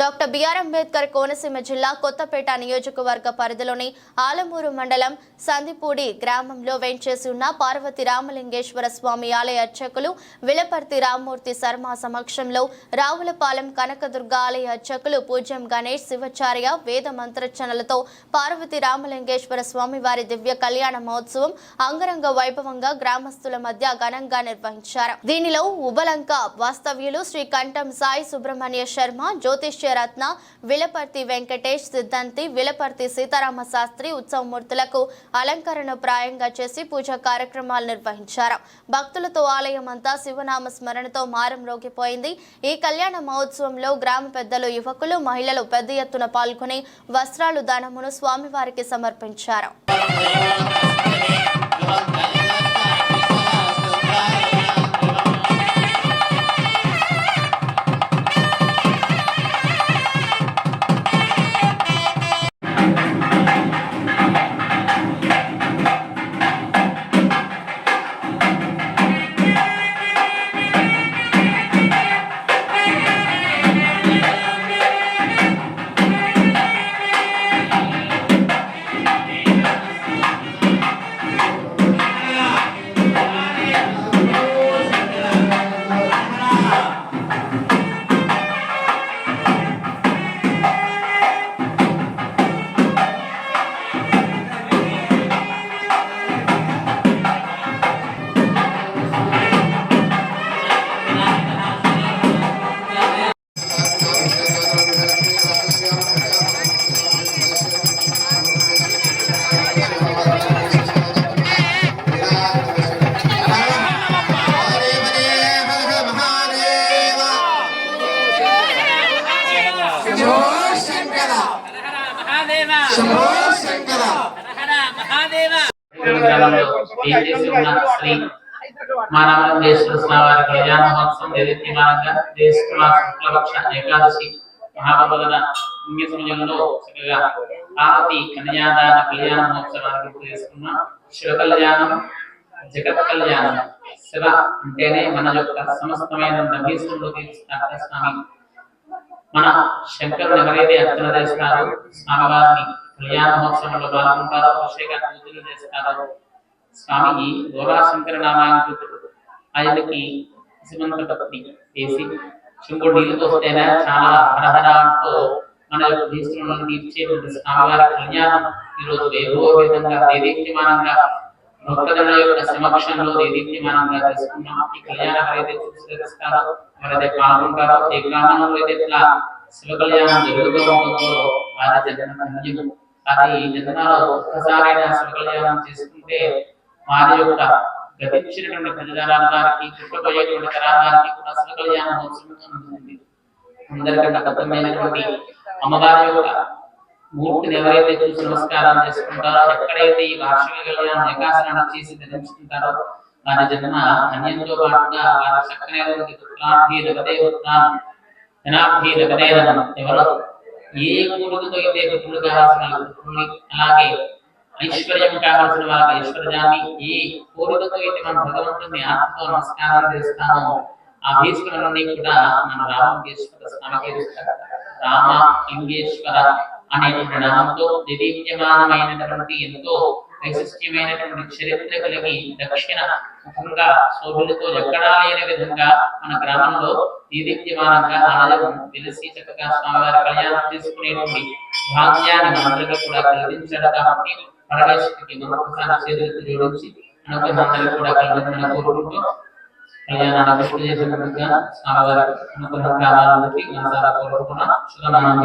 Doctor BR Ambedkar Konaseema జిల్లా కొత్తపేట నియోజకవర్గ పరిధిలోని ఆలమూరు మండలం సందిపూడి గ్రామంలో వేంచేసి ఉన్న పార్వతి రామలింగేశ్వర స్వామి ఆలయ అర్చకులు విలపర్తి రామ్మూర్తి శర్మ సమక్షంలో రావులపాలెం కనకదుర్గ ఆలయ అర్చకులు పూజ్యం గణేష్ శివాచార్య వేద మంత్రోచ్చరణలతో పార్వతి రామలింగేశ్వర స్వామి వారి దివ్య కళ్యాణ మహోత్సవం అంగరంగ వైభవంగా గ్రామస్తుల మధ్య ఘనంగా నిర్వహించారు. దీనిలో ఉబలంక వాస్తవ్యులు శ్రీ కంఠం సాయి సుబ్రహ్మణ్య శర్మ, జ్యోతిష్య రత్న, విలపర్తి వెంకటేష్ సిద్ధాంతి, విలపర్తి సీతారామ శాస్త్రి ఉత్సవమూర్తులకు అలంకరణ ప్రాయంగా చేసి పూజా కార్యక్రమాలు నిర్వహించారు. భక్తులతో ఆలయం అంతా శివనామ స్మరణతో మారం రోగిపోయింది. ఈ కళ్యాణ మహోత్సవంలో గ్రామ పెద్దలు, యువకులు, మహిళలు పెద్ద ఎత్తున పాల్గొని వస్త్రాలు దానమును స్వామివారికి సమర్పించారు. శ్రీ మానవేశ్వర స్వామి కళ్యాణ మహోత్సవం దేదీప్యమానంగా శుక్లపక్ష ఏకాదశి మహాపదన పుణ్య సమయంలో చక్కగా పార్వతి కన్యాదాన కళ్యాణ మహోత్సవాన్ని గుర్తు చేసుకున్నాం. శివ కళ్యాణం, జగత్ కళ్యాణం. శివ అంటేనే మన యొక్క సమస్తమైన నభీసులో తీర్చుతారు స్వామి. మన శంకరుని ఎవరైతే అర్చన చేస్తారో, స్వామివారిని కళ్యాణ మహోత్సవంలో పాల్గొంటారో, అభిషేక పూజలు చేస్తారో, స్వామికి గోరాశంకర నామాంకితుడు. ఆయనకి సిమంత భక్తి చేసి చెంబుడు నీళ్ళతో వస్తేనే చాలా హరహర అంటూ మన యొక్క భీష్ములను తీర్చేటువంటి స్వామివారి కళ్యాణం ఈరోజు వైభవంగా దేదీప్యమానంగా భక్తుల యొక్క సమక్షంలో దేదీప్యమానంగా చేసుకున్నాం. ఈ కళ్యాణం ఎవరైతే చూస్తారో, ఎవరైతే పాల్గొంటారో, ఏ గ్రామంలో అయితే ఇట్లా శివ కళ్యాణం జరుగుతూ ఉంటుందో వారి జన్మ. అది జన్మలో ఒక్కసారైనా శివ కళ్యాణం చేసుకుంటే వారి యొక్క గతించినటువంటి ప్రజారానికి, పుట్టబోయేటువంటి తరానికి కూడా శివ కళ్యాణ మహోత్సవం ఉంటుంది. అందరికంటే అద్భుతమైనటువంటి అమ్మవారి యొక్క మూర్తిని ఎవరైతే చూసి నమస్కారం చేసుకుంటారో, ఎక్కడైతే ఈ వార్షిక కళ్యాణం ఏకాసనం చేసి ధరించుకుంటారో వారి జన్మ ధన్యంతో పాటుగా వారి చక్కనైనటువంటి ఎవరో ఏ కోరికతో అయితే పుత్రులు కావాల్సిన పుత్రుల్ని, అలాగే ఐశ్వర్యం కావాల్సిన వాళ్ళకి ఐశ్వర్యాన్ని, ఏ కోరికతో అయితే మనం భగవంతుని ఆత్మతో నమస్కారం చేస్తామో ఆ భీష్ములన్నీ కూడా మన రామలింగేశ్వర స్వామికి రామ లింగేశ్వర అనేటువంటి నామంతో దేదీప్యమానమైనటువంటి ఎంతో వైశిష్ట్యమైనటువంటి చరిత్ర కలిగి దక్షిణ ముఖంగా శోభులతో ఎక్కడా లేని విధంగా మన గ్రామంలో దేదీప్యమానంగా ఆలయం వెలిసి చక్కగా స్వామివారి కళ్యాణం చేసుకునేటువంటి భాగ్యాన్ని మనందరికీ కూడా కలిగించాడు. కాబట్టి పరమేశ్వరికి మరొకసారి చేతులు జోడించి అనుగ్రహాన్ని కూడా కలగాలని కోరుకుంటూ కళ్యాణాన్ని పూర్తి చేసినట్టుగా స్వామివారి అనుగ్రహం కావాలని మనసారా కోరుకుంటున్నాం. శుభనామం.